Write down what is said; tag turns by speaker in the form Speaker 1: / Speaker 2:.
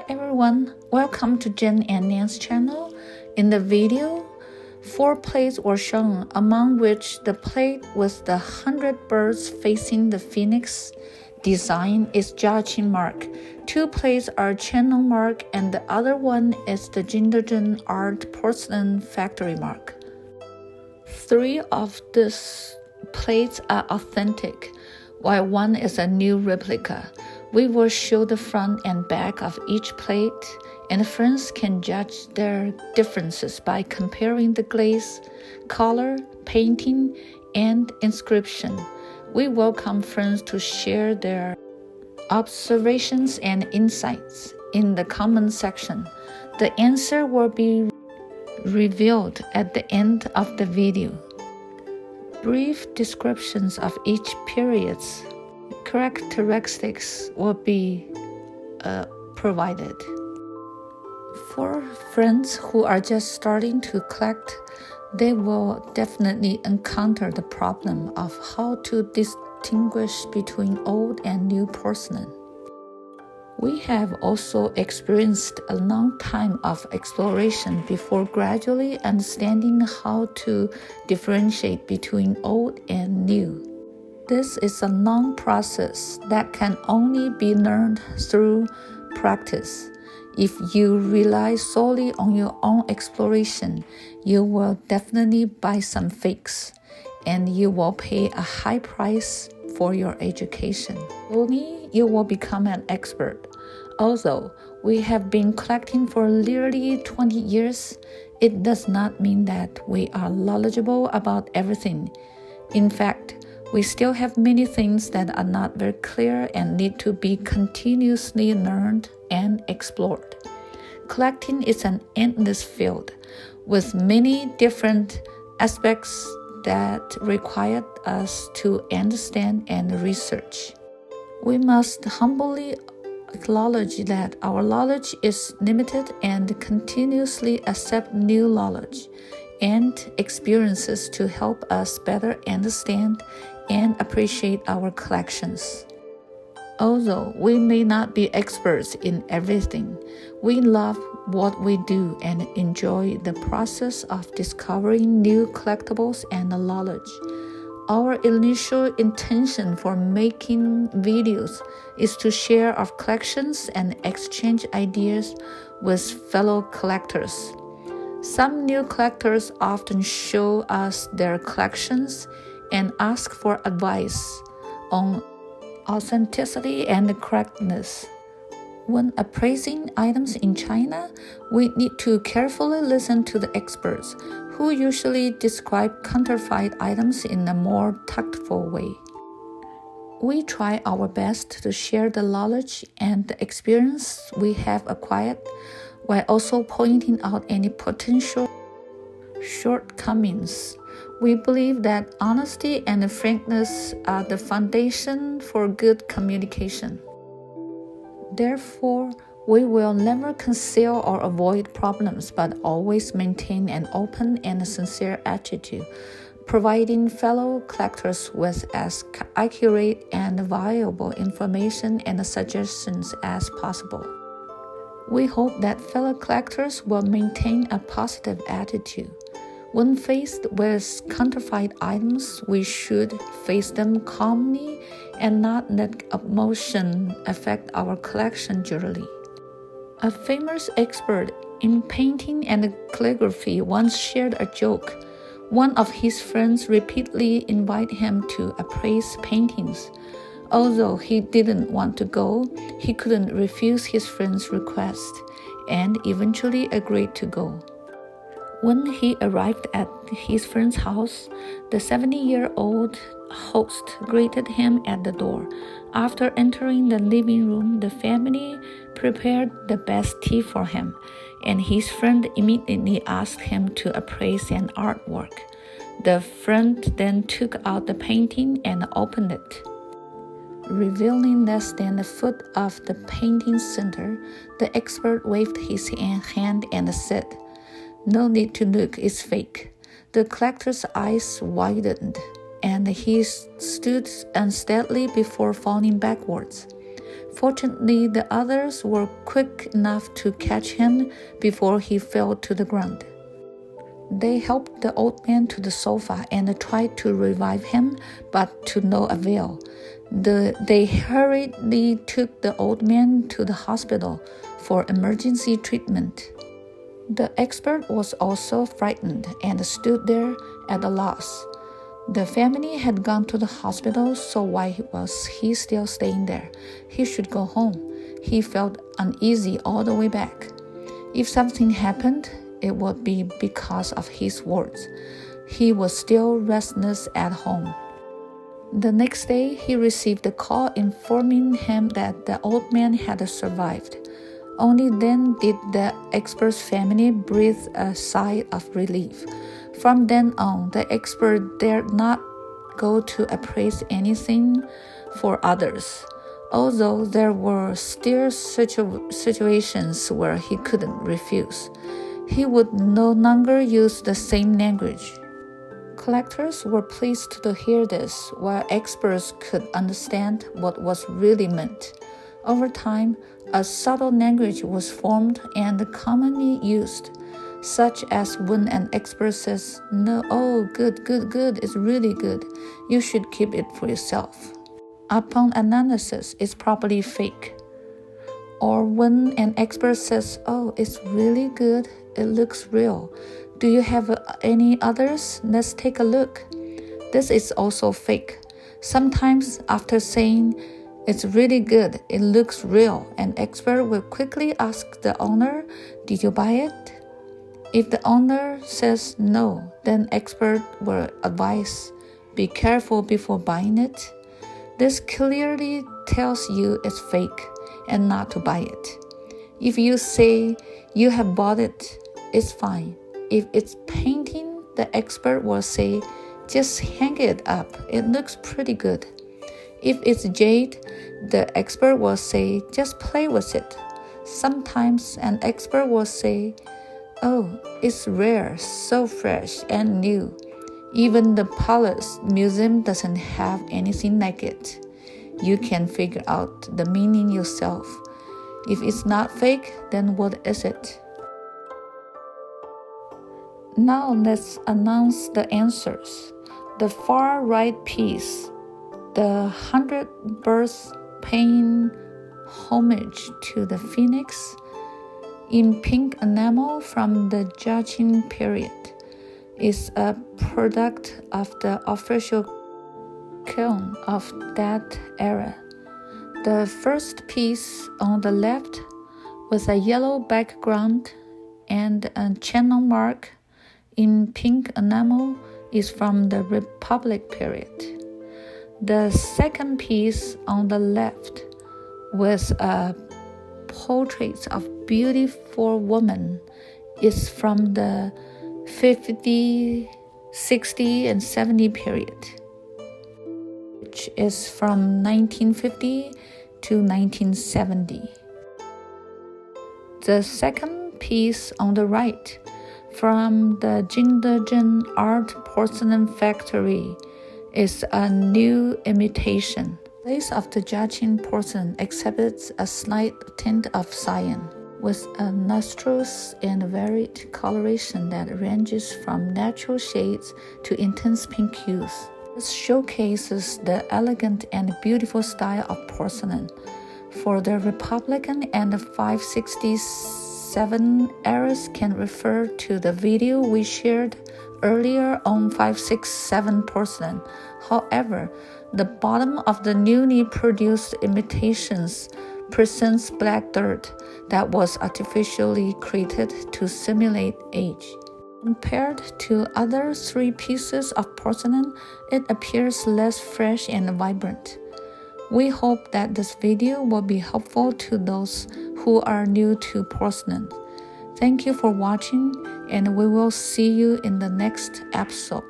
Speaker 1: Hi everyone, welcome to Zheng and Nan's channel. In the video, 4 plates were shown, among which the plate with the 100 birds facing the phoenix design is Jiaqing mark. 2 plates are channel mark and the other one is the Zheng art porcelain factory mark. 3 of these plates are authentic, while 1 is a new replica. We will show the front and back of each plate, and friends can judge their differences by comparing the glaze, color, painting, and inscription. We welcome friends to share their observations and insights in the comment section. The answer will be revealed at the end of the video. Brief descriptions of each period's characteristics will be provided. For friends who are just starting to collect, they will definitely encounter the problem of how to distinguish between old and new porcelain. We have also experienced a long time of exploration before gradually understanding how to differentiate between old and new. This is a long process that can only be learned through practice. If you rely solely on your own exploration, you will definitely buy some fakes, and you will pay a high price for your education. Slowly, you will become an expert. Although we have been collecting for nearly 20 years, it does not mean that we are knowledgeable about everything. In fact, we still have many things that are not very clear and need to be continuously learned and explored. Collecting is an endless field with many different aspects that require us to understand and research. We must humbly acknowledge that our knowledge is limited and continuously accept new knowledge and experiences to help us better understand and appreciate our collections. Although we may not be experts in everything, we love what we do and enjoy the process of discovering new collectibles and knowledge. Our initial intention for making videos is to share our collections and exchange ideas with fellow collectors. Some new collectors often show us their collections and ask for advice on authenticity and correctness. When appraising items in China, we need to carefully listen to the experts, who usually describe counterfeit items in a more tactful way. We try our best to share the knowledge and the experience we have acquired, while also pointing out any potential shortcomings. We believe that honesty and frankness are the foundation for good communication. Therefore, we will never conceal or avoid problems, but always maintain an open and sincere attitude, providing fellow collectors with as accurate and valuable information and suggestions as possible. We hope that fellow collectors will maintain a positive attitude. When faced with counterfeit items, we should face them calmly and not let emotion affect our collection jewelry. A famous expert in painting and calligraphy once shared a joke. One of his friends repeatedly invited him to appraise paintings. Although he didn't want to go, he couldn't refuse his friend's request and eventually agreed to go. When he arrived at his friend's house, the 70-year-old host greeted him at the door. After entering the living room, the family prepared the best tea for him, and his friend immediately asked him to appraise an artwork. The friend then took out the painting and opened it. Revealing less than a foot of the painting's center, the expert waved his hand and said, "No need to look, it's fake." The collector's eyes widened, and he stood unsteadily before falling backwards. Fortunately, the others were quick enough to catch him before he fell to the ground. They helped the old man to the sofa and tried to revive him, but to no avail. They hurriedly took the old man to the hospital for emergency treatment. The expert was also frightened and stood there at a loss. The family had gone to the hospital, so why was he still staying there? He should go home. He felt uneasy all the way back. If something happened, it would be because of his words. He was still restless at home. The next day, he received a call informing him that the old man had survived. Only then did the expert's family breathe a sigh of relief. From then on, the expert dared not go to appraise anything for others, although there were still situations where he couldn't refuse. He would no longer use the same language. Collectors were pleased to hear this, while experts could understand what was really meant. Over time, a subtle language was formed and commonly used, such as when an expert says, "No, oh, good, it's really good. You should keep it for yourself." Upon analysis, it's probably fake. Or when an expert says, "Oh, it's really good, it looks real. Do you have any others? Let's take a look." This is also fake. Sometimes after saying, "It's really good, it looks real," an expert will quickly ask the owner, "Did you buy it?" If the owner says no, then expert will advise, "Be careful before buying it." This clearly tells you it's fake and not to buy it. If you say you have bought it, it's fine. If it's painting, the expert will say, "Just hang it up, it looks pretty good." If it's jade, the expert will say, "Just play with it." Sometimes an expert will say, "Oh, it's rare, so fresh and new. Even the Palace Museum doesn't have anything like it." You can figure out the meaning yourself. If it's not fake, then what is it? Now let's announce the answers. The far right piece, the 100 birds paying homage to the phoenix in pink enamel from the Zheng period, is a product of the official kiln of that era. The first piece on the left, with a yellow background and a channel mark in pink enamel, is from the Republic period. The second piece on the left, with a portrait of beautiful woman, is from the 50, 60, and 70 period, which is from 1950 to 1970. The second piece on the right, from the Zheng Art Porcelain Factory, is a new imitation. The place of the Zheng porcelain exhibits a slight tint of cyan, with a nostrils and varied coloration that ranges from natural shades to intense pink hues. This showcases the elegant and beautiful style of porcelain. For the Republican and the 567 eras can refer to the video we shared earlier on 567 porcelain. However, the bottom of the newly produced imitations presents black dirt that was artificially created to simulate age. Compared to other three pieces of porcelain, it appears less fresh and vibrant. We hope that this video will be helpful to those who are new to porcelain. Thank you for watching, and we will see you in the next episode.